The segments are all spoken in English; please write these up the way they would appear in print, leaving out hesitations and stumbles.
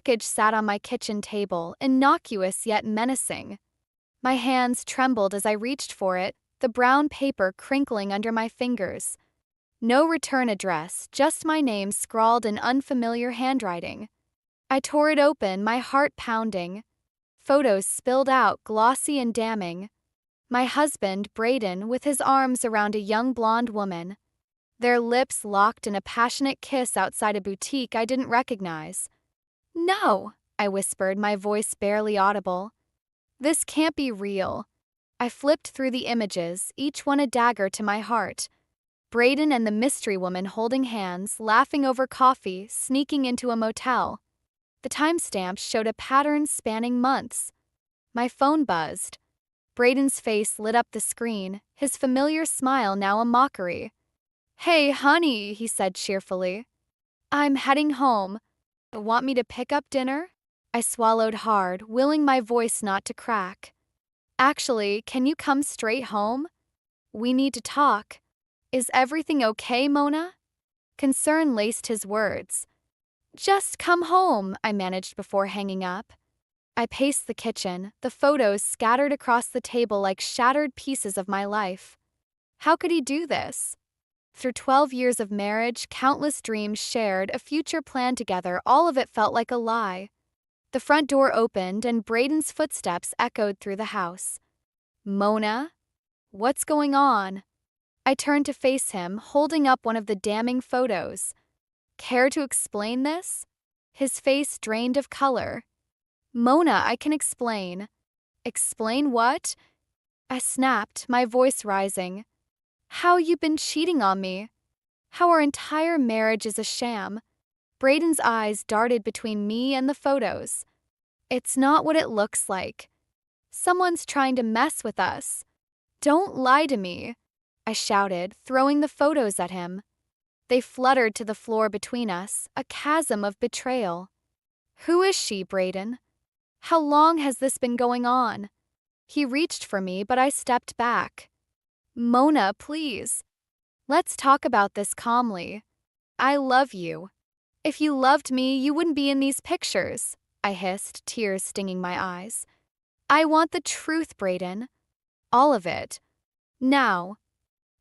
package sat on my kitchen table, innocuous yet menacing. My hands trembled as I reached for it, the brown paper crinkling under my fingers. No return address, just my name scrawled in unfamiliar handwriting. I tore it open, my heart pounding. Photos spilled out, glossy and damning. My husband, Braden, with his arms around a young blonde woman. Their lips locked in a passionate kiss outside a boutique I didn't recognize. "No," I whispered, my voice barely audible. "This can't be real." I flipped through the images, each one a dagger to my heart. Braden and the mystery woman holding hands, laughing over coffee, sneaking into a motel. The timestamps showed a pattern spanning months. My phone buzzed. Braden's face lit up the screen, his familiar smile now a mockery. "Hey, honey," he said cheerfully. "I'm heading home. Want me to pick up dinner?" I swallowed hard, willing my voice not to crack. "Actually, can you come straight home? We need to talk. Is everything okay, Mona?" Concern laced his words. "Just come home," I managed before hanging up. I paced the kitchen, the photos scattered across the table like shattered pieces of my life. How could he do this? Through 12 years of marriage, countless dreams shared, a future planned together, all of it felt like a lie. The front door opened and Braden's footsteps echoed through the house. "Mona? What's going on?" I turned to face him, holding up one of the damning photos. "Care to explain this?" His face drained of color. "Mona, I can explain." "Explain what?" I snapped, my voice rising. "How you've been cheating on me. How our entire marriage is a sham." Braden's eyes darted between me and the photos. "It's not what it looks like. Someone's trying to mess with us. Don't lie to me," I shouted, throwing the photos at him. They fluttered to the floor between us, a chasm of betrayal. "Who is she, Braden? How long has this been going on?" He reached for me, but I stepped back. "Mona, please. Let's talk about this calmly. I love you. If you loved me, you wouldn't be in these pictures," I hissed, tears stinging my eyes. "I want the truth, Braden. All of it. Now."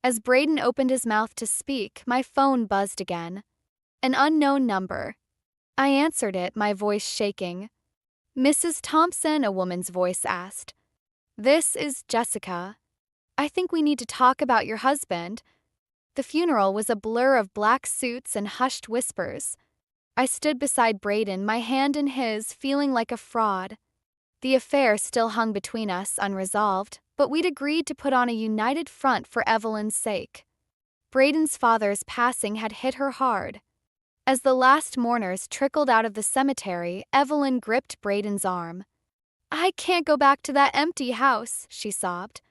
As Braden opened his mouth to speak, my phone buzzed again. An unknown number. I answered it, my voice shaking. "Mrs. Thompson," a woman's voice asked. "This is Jessica. I think we need to talk about your husband." The funeral was a blur of black suits and hushed whispers. I stood beside Braden, my hand in his, feeling like a fraud. The affair still hung between us, unresolved, but we'd agreed to put on a united front for Evelyn's sake. Braden's father's passing had hit her hard. As the last mourners trickled out of the cemetery, Evelyn gripped Braden's arm. "I can't go back to that empty house," she sobbed.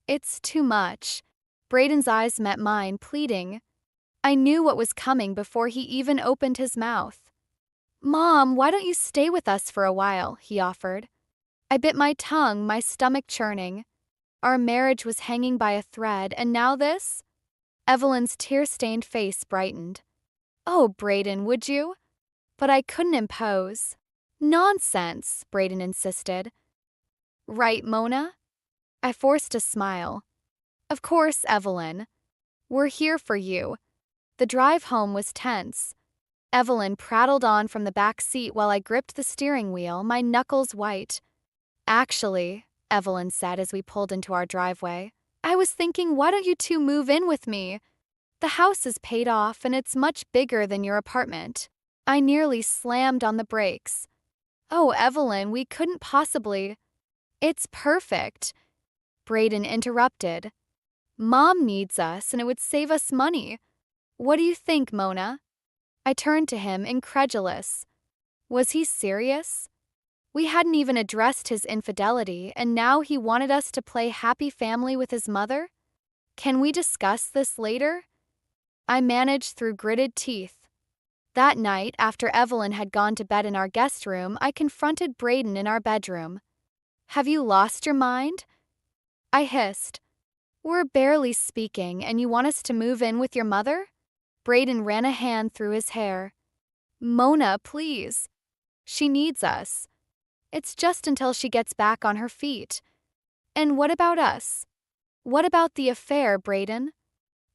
"It's too much." Braden's eyes met mine, pleading. I knew what was coming before he even opened his mouth. "Mom, why don't you stay with us for a while?" he offered. I bit my tongue, my stomach churning. Our marriage was hanging by a thread, and now this? Evelyn's tear-stained face brightened. "Oh, Braden, would you?" But I couldn't impose. "Nonsense," Braden insisted. "Right, Mona?" I forced a smile. "Of course, Evelyn. We're here for you." The drive home was tense. Evelyn prattled on from the back seat while I gripped the steering wheel, my knuckles white. "Actually," Evelyn said as we pulled into our driveway, "I was thinking, why don't you two move in with me? The house is paid off and it's much bigger than your apartment." I nearly slammed on the brakes. "Oh, Evelyn, we couldn't possibly." "It's perfect." Braden interrupted. "Mom needs us and it would save us money. What do you think, Mona?" I turned to him, incredulous. Was he serious? We hadn't even addressed his infidelity, and now he wanted us to play happy family with his mother? "Can we discuss this later?" I managed through gritted teeth. That night, after Evelyn had gone to bed in our guest room, I confronted Braden in our bedroom. "Have you lost your mind?" I hissed. "We're barely speaking, and you want us to move in with your mother?" Braden ran a hand through his hair. "Mona, please." She needs us. It's just until she gets back on her feet. And what about us? What about the affair, Brayden?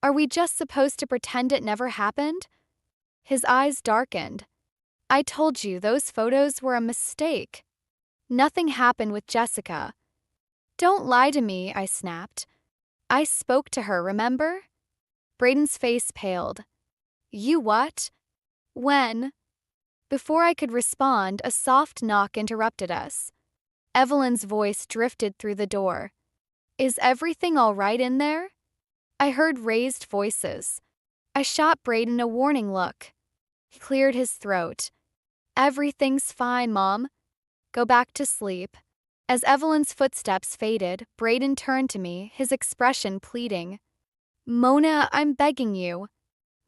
Are we just supposed to pretend it never happened? His eyes darkened. I told you those photos were a mistake. Nothing happened with Jessica. Don't lie to me, I snapped. I spoke to her, remember? Brayden's face paled. You what? When? Before I could respond, a soft knock interrupted us. Evelyn's voice drifted through the door. Is everything all right in there? I heard raised voices. I shot Brayden a warning look. He cleared his throat. Everything's fine, Mom. Go back to sleep. As Evelyn's footsteps faded, Brayden turned to me, his expression pleading. Mona, I'm begging you.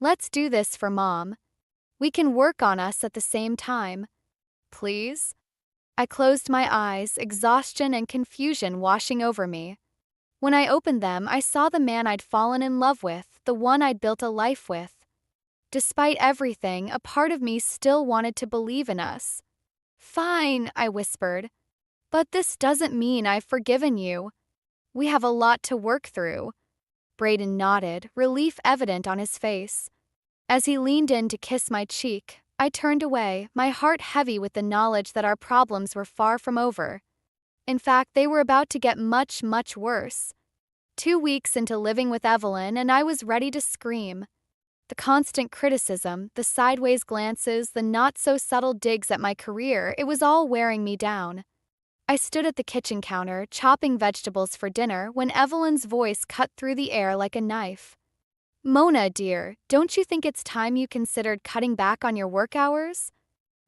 Let's do this for Mom. We can work on us at the same time. Please? I closed my eyes, exhaustion and confusion washing over me. When I opened them, I saw the man I'd fallen in love with, the one I'd built a life with. Despite everything, a part of me still wanted to believe in us. Fine, I whispered. But this doesn't mean I've forgiven you. We have a lot to work through. Brayden nodded, relief evident on his face. As he leaned in to kiss my cheek, I turned away, my heart heavy with the knowledge that our problems were far from over. In fact, they were about to get much, much worse. 2 weeks into living with Evelyn, and I was ready to scream. The constant criticism, the sideways glances, the not-so-subtle digs at my career, it was all wearing me down. I stood at the kitchen counter, chopping vegetables for dinner, when Evelyn's voice cut through the air like a knife. Mona, dear, don't you think it's time you considered cutting back on your work hours?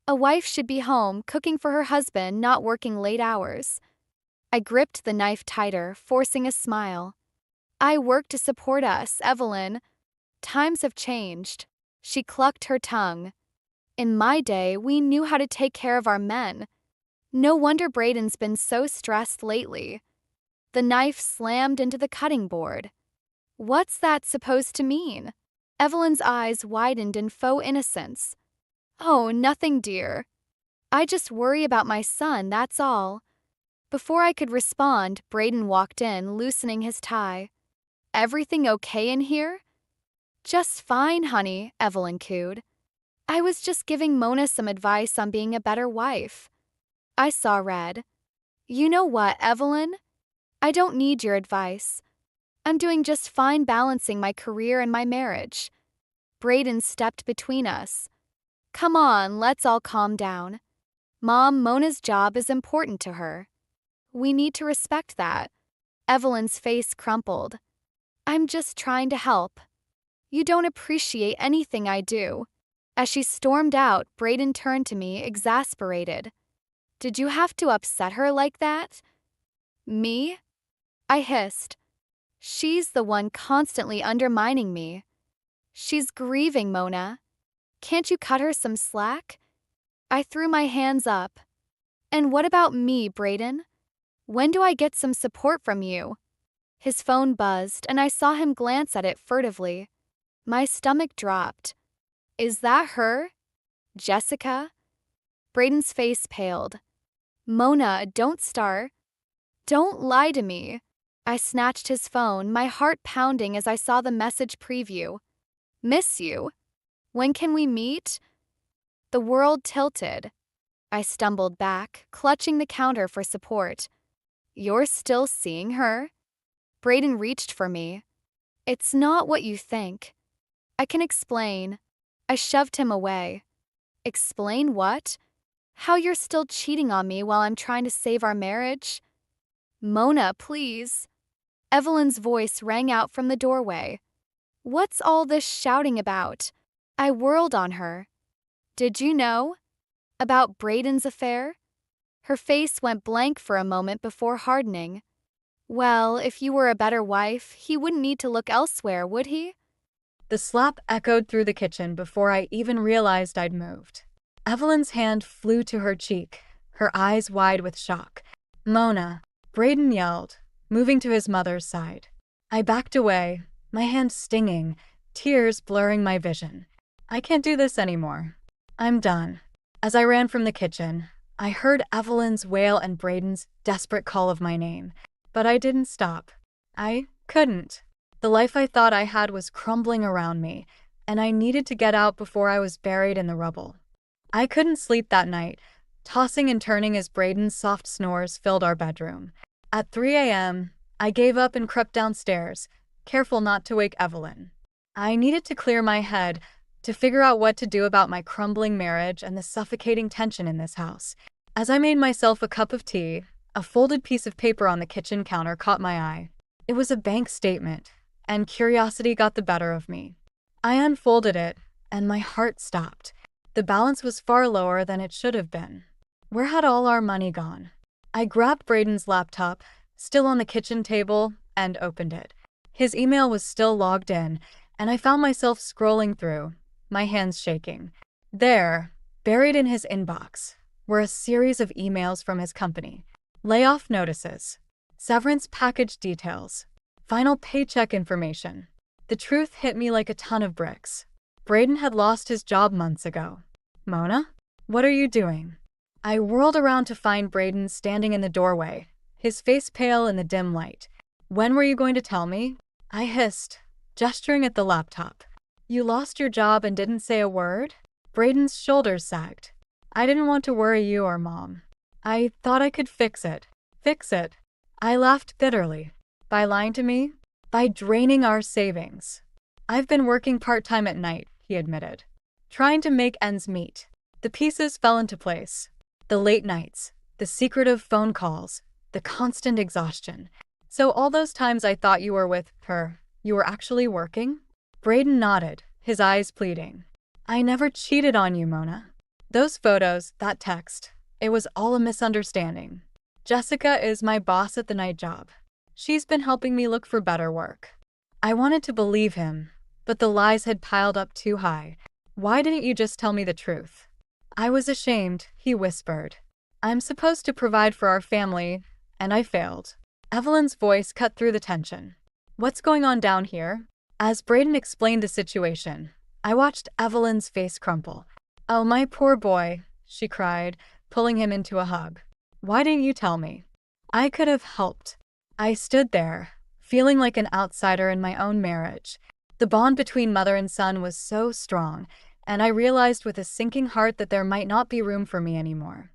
A wife should be home, cooking for her husband, not working late hours. I gripped the knife tighter, forcing a smile. I work to support us, Evelyn. Times have changed. She clucked her tongue. In my day, we knew how to take care of our men. No wonder Brayden's been so stressed lately. The knife slammed into the cutting board. What's that supposed to mean? Evelyn's eyes widened in faux innocence. Oh, nothing, dear. I just worry about my son, that's all. Before I could respond, Brayden walked in, loosening his tie. Everything okay in here? Just fine, honey, Evelyn cooed. I was just giving Mona some advice on being a better wife. I saw red. You know what, Evelyn? I don't need your advice. I'm doing just fine balancing my career and my marriage. Brayden stepped between us. Come on, let's all calm down. Mom, Mona's job is important to her. We need to respect that. Evelyn's face crumpled. I'm just trying to help. You don't appreciate anything I do. As she stormed out, Brayden turned to me, exasperated. Did you have to upset her like that? Me? I hissed. She's the one constantly undermining me. She's grieving, Mona. Can't you cut her some slack? I threw my hands up. And what about me, Brayden? When do I get some support from you? His phone buzzed, and I saw him glance at it furtively. My stomach dropped. Is that her? Jessica? Brayden's face paled. Mona, don't start. Don't lie to me. I snatched his phone, my heart pounding as I saw the message preview. Miss you. When can we meet? The world tilted. I stumbled back, clutching the counter for support. You're still seeing her? Brayden reached for me. It's not what you think. I can explain. I shoved him away. Explain what? How you're still cheating on me while I'm trying to save our marriage? Mona, please. Evelyn's voice rang out from the doorway. What's all this shouting about? I whirled on her. Did you know? About Brayden's affair? Her face went blank for a moment before hardening. Well, if you were a better wife, he wouldn't need to look elsewhere, would he? The slap echoed through the kitchen before I even realized I'd moved. Evelyn's hand flew to her cheek, her eyes wide with shock. Mona, Brayden yelled, moving to his mother's side. I backed away, my hand stinging, tears blurring my vision. I can't do this anymore. I'm done. As I ran from the kitchen, I heard Evelyn's wail and Braden's desperate call of my name, but I didn't stop. I couldn't. The life I thought I had was crumbling around me, and I needed to get out before I was buried in the rubble. I couldn't sleep that night, tossing and turning as Braden's soft snores filled our bedroom. At 3 a.m., I gave up and crept downstairs, careful not to wake Evelyn. I needed to clear my head, to figure out what to do about my crumbling marriage and the suffocating tension in this house. As I made myself a cup of tea, a folded piece of paper on the kitchen counter caught my eye. It was a bank statement, and curiosity got the better of me. I unfolded it, and my heart stopped. The balance was far lower than it should have been. Where had all our money gone? I grabbed Braden's laptop, still on the kitchen table, and opened it. His email was still logged in, and I found myself scrolling through, my hands shaking. There, buried in his inbox, were a series of emails from his company. Layoff notices, severance package details, final paycheck information. The truth hit me like a ton of bricks. Braden had lost his job months ago. Mona? What are you doing? I whirled around to find Braden standing in the doorway, his face pale in the dim light. When were you going to tell me? I hissed, gesturing at the laptop. You lost your job and didn't say a word? Braden's shoulders sagged. I didn't want to worry you or Mom. I thought I could fix it. Fix it. I laughed bitterly. By lying to me? By draining our savings. I've been working part-time at night, he admitted, trying to make ends meet. The pieces fell into place. The late nights, the secretive phone calls, the constant exhaustion. So all those times I thought you were with her, you were actually working? Braden nodded, his eyes pleading. I never cheated on you, Mona. Those photos, that text, it was all a misunderstanding. Jessica is my boss at the night job. She's been helping me look for better work. I wanted to believe him, but the lies had piled up too high. Why didn't you just tell me the truth? I was ashamed, he whispered. I'm supposed to provide for our family, and I failed. Evelyn's voice cut through the tension. What's going on down here? As Braden explained the situation, I watched Evelyn's face crumple. Oh, my poor boy, she cried, pulling him into a hug. Why didn't you tell me? I could have helped. I stood there, feeling like an outsider in my own marriage. The bond between mother and son was so strong, and I realized with a sinking heart that there might not be room for me anymore.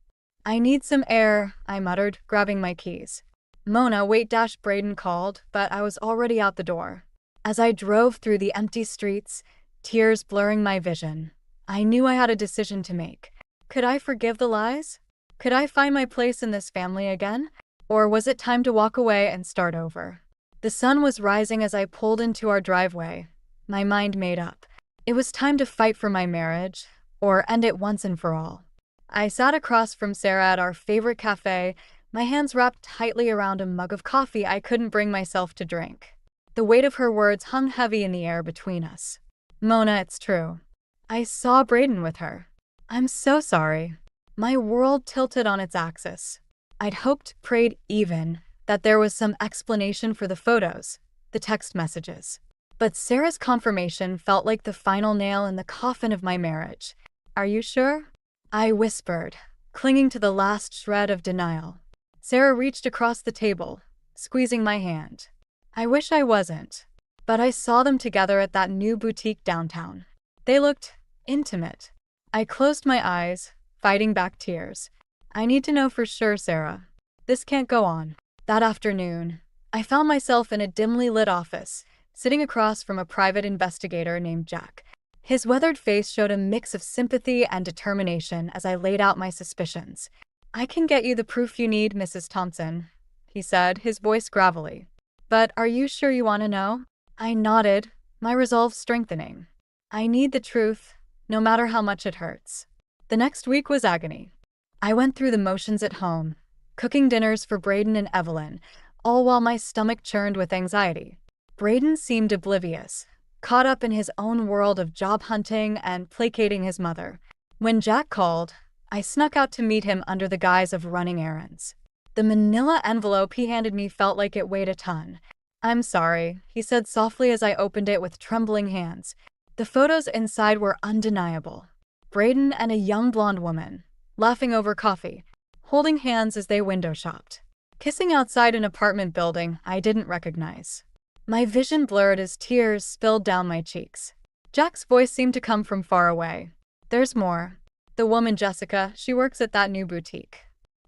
I need some air, I muttered, grabbing my keys. Mona, wait! Braden called, but I was already out the door. As I drove through the empty streets, tears blurring my vision, I knew I had a decision to make. Could I forgive the lies? Could I find my place in this family again? Or was it time to walk away and start over? The sun was rising as I pulled into our driveway, my mind made up. It was time to fight for my marriage, or end it once and for all. I sat across from Sarah at our favorite cafe, my hands wrapped tightly around a mug of coffee I couldn't bring myself to drink. The weight of her words hung heavy in the air between us. Mona, it's true. I saw Braden with her. I'm so sorry. My world tilted on its axis. I'd hoped, prayed even, that there was some explanation for the photos, the text messages. But Sarah's confirmation felt like the final nail in the coffin of my marriage. Are you sure? I whispered, clinging to the last shred of denial. Sarah reached across the table, squeezing my hand. I wish I wasn't, but I saw them together at that new boutique downtown. They looked intimate. I closed my eyes, fighting back tears. I need to know for sure, Sarah. This can't go on. That afternoon, I found myself in a dimly lit office, sitting across from a private investigator named Jack. His weathered face showed a mix of sympathy and determination as I laid out my suspicions. I can get you the proof you need, Mrs. Thompson, he said, his voice gravelly. But are you sure you want to know? I nodded, my resolve strengthening. I need the truth, no matter how much it hurts. The next week was agony. I went through the motions at home, cooking dinners for Braden and Evelyn, all while my stomach churned with anxiety. Braden seemed oblivious, caught up in his own world of job hunting and placating his mother. When Jack called, I snuck out to meet him under the guise of running errands. The manila envelope he handed me felt like it weighed a ton. I'm sorry, he said softly as I opened it with trembling hands. The photos inside were undeniable. Brayden and a young blonde woman, laughing over coffee, holding hands as they window shopped, kissing outside an apartment building I didn't recognize. My vision blurred as tears spilled down my cheeks. Jack's voice seemed to come from far away. There's more. The woman Jessica, she works at that new boutique.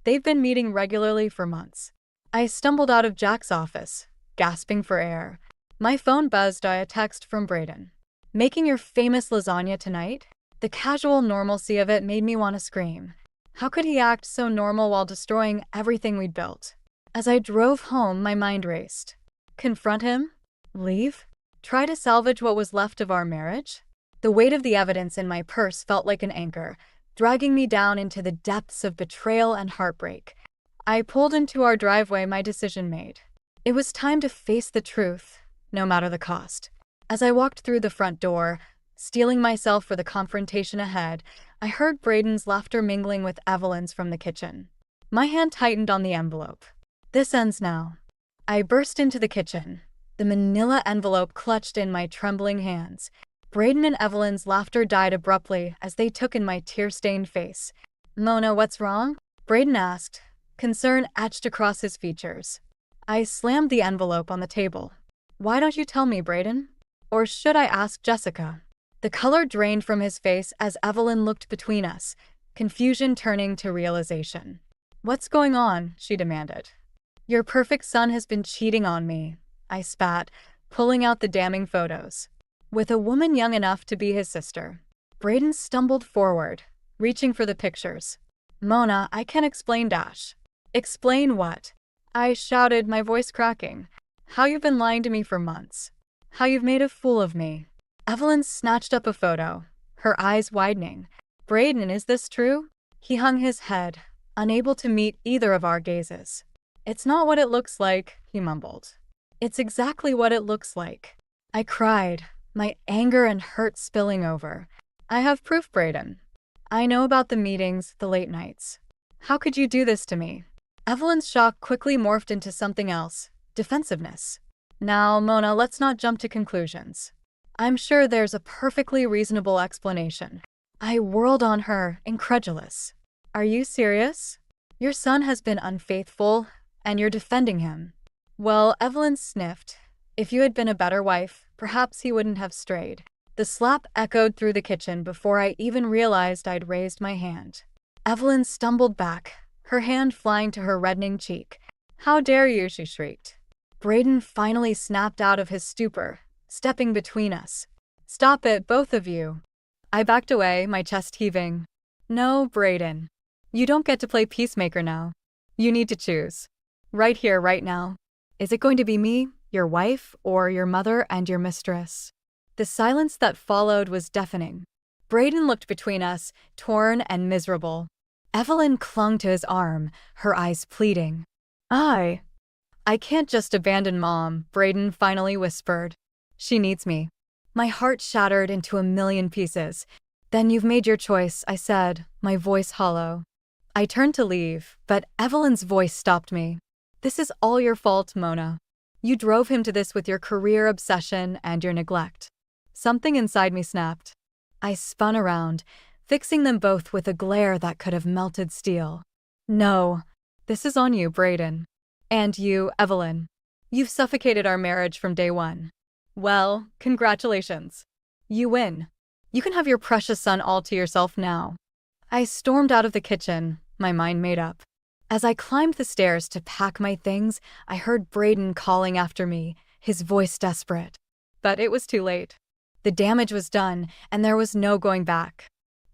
They've been meeting regularly for months. I stumbled out of Jack's office, gasping for air. My phone buzzed by a text from Brayden. Making your famous lasagna tonight? The casual normalcy of it made me want to scream. How could he act so normal while destroying everything we'd built? As I drove home, my mind raced. Confront him? Leave? Try to salvage what was left of our marriage? The weight of the evidence in my purse felt like an anchor, dragging me down into the depths of betrayal and heartbreak. I pulled into our driveway, my decision made. It was time to face the truth, no matter the cost. As I walked through the front door, steeling myself for the confrontation ahead, I heard Brayden's laughter mingling with Evelyn's from the kitchen. My hand tightened on the envelope. This ends now. I burst into the kitchen, the manila envelope clutched in my trembling hands. Brayden and Evelyn's laughter died abruptly as they took in my tear-stained face. Mona, what's wrong? Brayden asked, concern etched across his features. I slammed the envelope on the table. Why don't you tell me, Brayden? Or should I ask Jessica? The color drained from his face as Evelyn looked between us, confusion turning to realization. What's going on? She demanded. Your perfect son has been cheating on me, I spat, pulling out the damning photos. With a woman young enough to be his sister. Brayden stumbled forward, reaching for the pictures. Mona, I can explain Dash. Explain what? I shouted, my voice cracking. How you've been lying to me for months. How you've made a fool of me. Evelyn snatched up a photo, her eyes widening. Brayden, is this true? He hung his head, unable to meet either of our gazes. It's not what it looks like, he mumbled. It's exactly what it looks like. I cried, my anger and hurt spilling over. I have proof, Brayden. I know about the meetings, the late nights. How could you do this to me? Evelyn's shock quickly morphed into something else, defensiveness. Now, Mona, let's not jump to conclusions. I'm sure there's a perfectly reasonable explanation. I whirled on her, incredulous. Are you serious? Your son has been unfaithful, and you're defending him. Well, Evelyn sniffed. If you had been a better wife, perhaps he wouldn't have strayed. The slap echoed through the kitchen before I even realized I'd raised my hand. Evelyn stumbled back, her hand flying to her reddening cheek. How dare you, she shrieked. Brayden finally snapped out of his stupor, stepping between us. Stop it, both of you. I backed away, my chest heaving. No, Brayden. You don't get to play peacemaker now. You need to choose. Right here, right now. Is it going to be me, your wife, or your mother and your mistress? The silence that followed was deafening. Brayden looked between us, torn and miserable. Evelyn clung to his arm, her eyes pleading. I can't just abandon Mom, Brayden finally whispered. She needs me. My heart shattered into a million pieces. Then you've made your choice, I said, my voice hollow. I turned to leave, but Evelyn's voice stopped me. This is all your fault, Mona. You drove him to this with your career obsession and your neglect. Something inside me snapped. I spun around, fixing them both with a glare that could have melted steel. No, this is on you, Brayden. And you, Evelyn. You've suffocated our marriage from day one. Well, congratulations. You win. You can have your precious son all to yourself now. I stormed out of the kitchen, my mind made up. As I climbed the stairs to pack my things, I heard Brayden calling after me, his voice desperate. But it was too late. The damage was done, and there was no going back.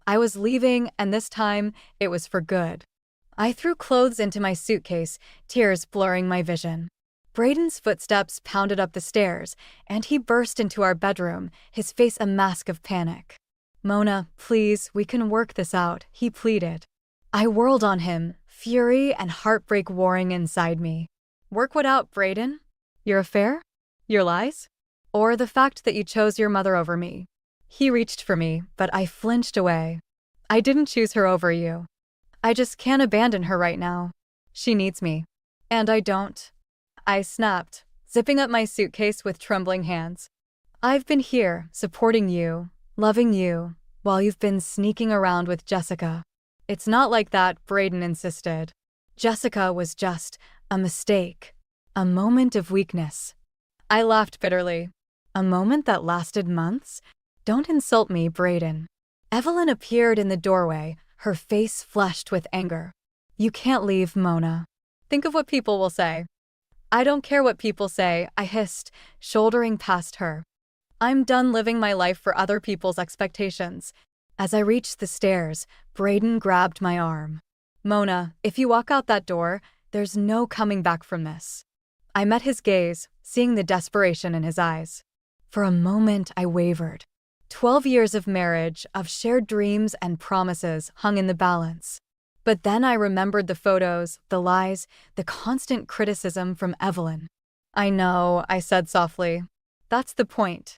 I was leaving, and this time, it was for good. I threw clothes into my suitcase, tears blurring my vision. Brayden's footsteps pounded up the stairs, and he burst into our bedroom, his face a mask of panic. Mona, please, we can work this out, he pleaded. I whirled on him, fury and heartbreak warring inside me. Work what out, Brayden? Your affair? Your lies? Or the fact that you chose your mother over me? He reached for me, but I flinched away. I didn't choose her over you. I just can't abandon her right now. She needs me. And I don't. I snapped, zipping up my suitcase with trembling hands. I've been here, supporting you, loving you, while you've been sneaking around with Jessica." "It's not like that," Brayden insisted. "Jessica was just a mistake, a moment of weakness." I laughed bitterly. "A moment that lasted months? Don't insult me, Brayden." Evelyn appeared in the doorway, her face flushed with anger. "You can't leave, Mona. Think of what people will say." "I don't care what people say," I hissed, shouldering past her. "I'm done living my life for other people's expectations." As I reached the stairs, Brayden grabbed my arm. "Mona, if you walk out that door, there's no coming back from this." I met his gaze, seeing the desperation in his eyes. For a moment, I wavered. 12 years of marriage, of shared dreams and promises hung in the balance. But then I remembered the photos, the lies, the constant criticism from Evelyn. "I know," I said softly. "That's the point."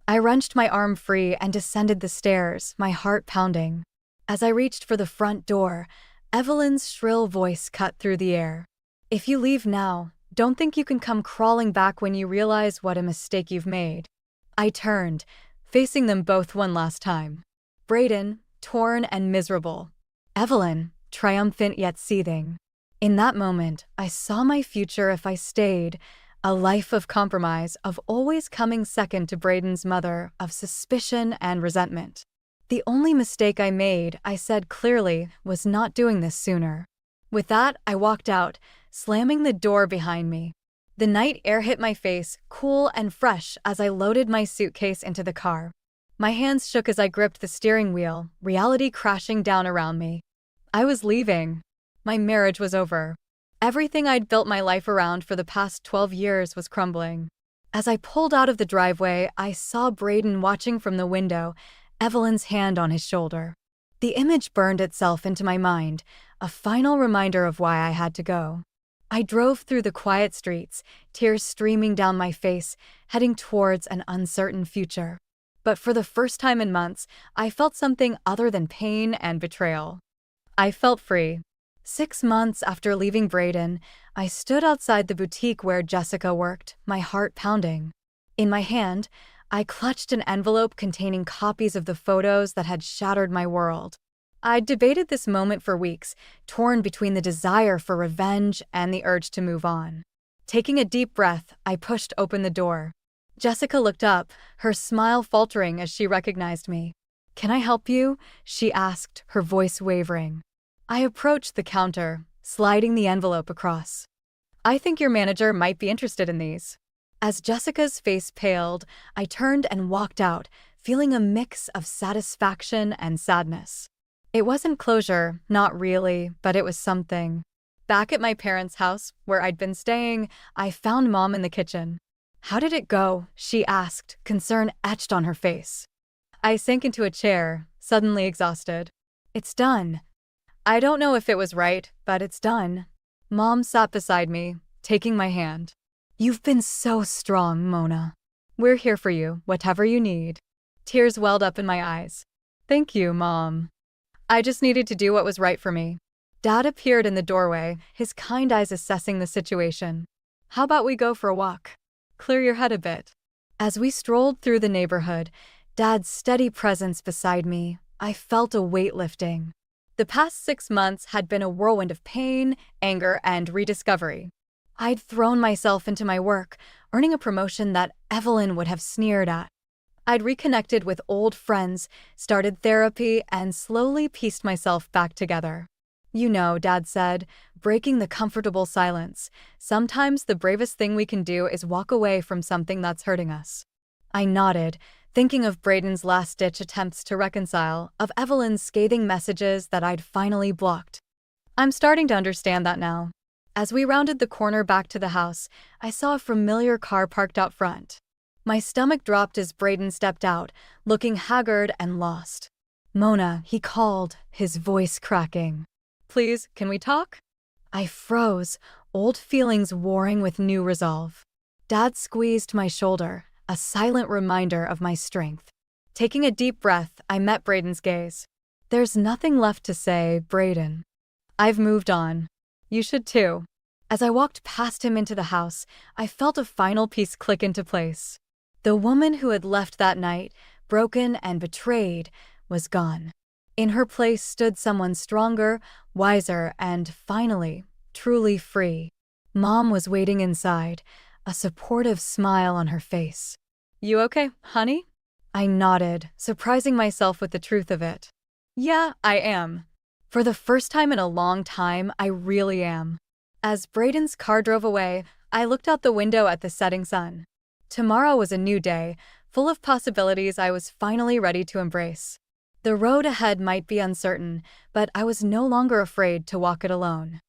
I wrenched my arm free and descended the stairs, my heart pounding. As I reached for the front door, Evelyn's shrill voice cut through the air. "If you leave now, don't think you can come crawling back when you realize what a mistake you've made." I turned, facing them both one last time. Brayden, torn and miserable. Evelyn, triumphant yet seething. In that moment, I saw my future if I stayed, a life of compromise, of always coming second to Brayden's mother, of suspicion and resentment. The only mistake I made, I said clearly, was not doing this sooner. With that, I walked out, slamming the door behind me. The night air hit my face, cool and fresh, as I loaded my suitcase into the car. My hands shook as I gripped the steering wheel, reality crashing down around me. I was leaving. My marriage was over. Everything I'd built my life around for the past 12 years was crumbling. As I pulled out of the driveway, I saw Brayden watching from the window, Evelyn's hand on his shoulder. The image burned itself into my mind, a final reminder of why I had to go. I drove through the quiet streets, tears streaming down my face, heading towards an uncertain future. But for the first time in months, I felt something other than pain and betrayal. I felt free. 6 months after leaving Brayden, I stood outside the boutique where Jessica worked, my heart pounding. In my hand, I clutched an envelope containing copies of the photos that had shattered my world. I'd debated this moment for weeks, torn between the desire for revenge and the urge to move on. Taking a deep breath, I pushed open the door. Jessica looked up, her smile faltering as she recognized me. "Can I help you?" she asked, her voice wavering. I approached the counter, sliding the envelope across. "I think your manager might be interested in these." As Jessica's face paled, I turned and walked out, feeling a mix of satisfaction and sadness. It wasn't closure, not really, but it was something. Back at my parents' house, where I'd been staying, I found Mom in the kitchen. "How did it go?" she asked, concern etched on her face. I sank into a chair, suddenly exhausted. "It's done." "I don't know if it was right, but it's done." Mom sat beside me, taking my hand. "You've been so strong, Mona. We're here for you, whatever you need." Tears welled up in my eyes. "Thank you, Mom." I just needed to do what was right for me. Dad appeared in the doorway, his kind eyes assessing the situation. "How about we go for a walk? Clear your head a bit." As we strolled through the neighborhood, Dad's steady presence beside me, I felt a weight lifting. The past 6 months had been a whirlwind of pain, anger, and rediscovery. I'd thrown myself into my work, earning a promotion that Evelyn would have sneered at. I'd reconnected with old friends, started therapy, and slowly pieced myself back together. "You know," Dad said, breaking the comfortable silence, "sometimes the bravest thing we can do is walk away from something that's hurting us." I nodded, thinking of Brayden's last-ditch attempts to reconcile, of Evelyn's scathing messages that I'd finally blocked. I'm starting to understand that now. As we rounded the corner back to the house, I saw a familiar car parked out front. My stomach dropped as Brayden stepped out, looking haggard and lost. "Mona," he called, his voice cracking. "Please, can we talk?" I froze, old feelings warring with new resolve. Dad squeezed my shoulder, a silent reminder of my strength. Taking a deep breath, I met Brayden's gaze. "There's nothing left to say, Brayden. I've moved on. You should too." As I walked past him into the house, I felt a final piece click into place. The woman who had left that night, broken and betrayed, was gone. In her place stood someone stronger, wiser, and finally, truly free. Mom was waiting inside, a supportive smile on her face. "You okay, honey?" I nodded, surprising myself with the truth of it. "Yeah, I am. For the first time in a long time, I really am." As Braden's car drove away, I looked out the window at the setting sun. Tomorrow was a new day, full of possibilities I was finally ready to embrace. The road ahead might be uncertain, but I was no longer afraid to walk it alone.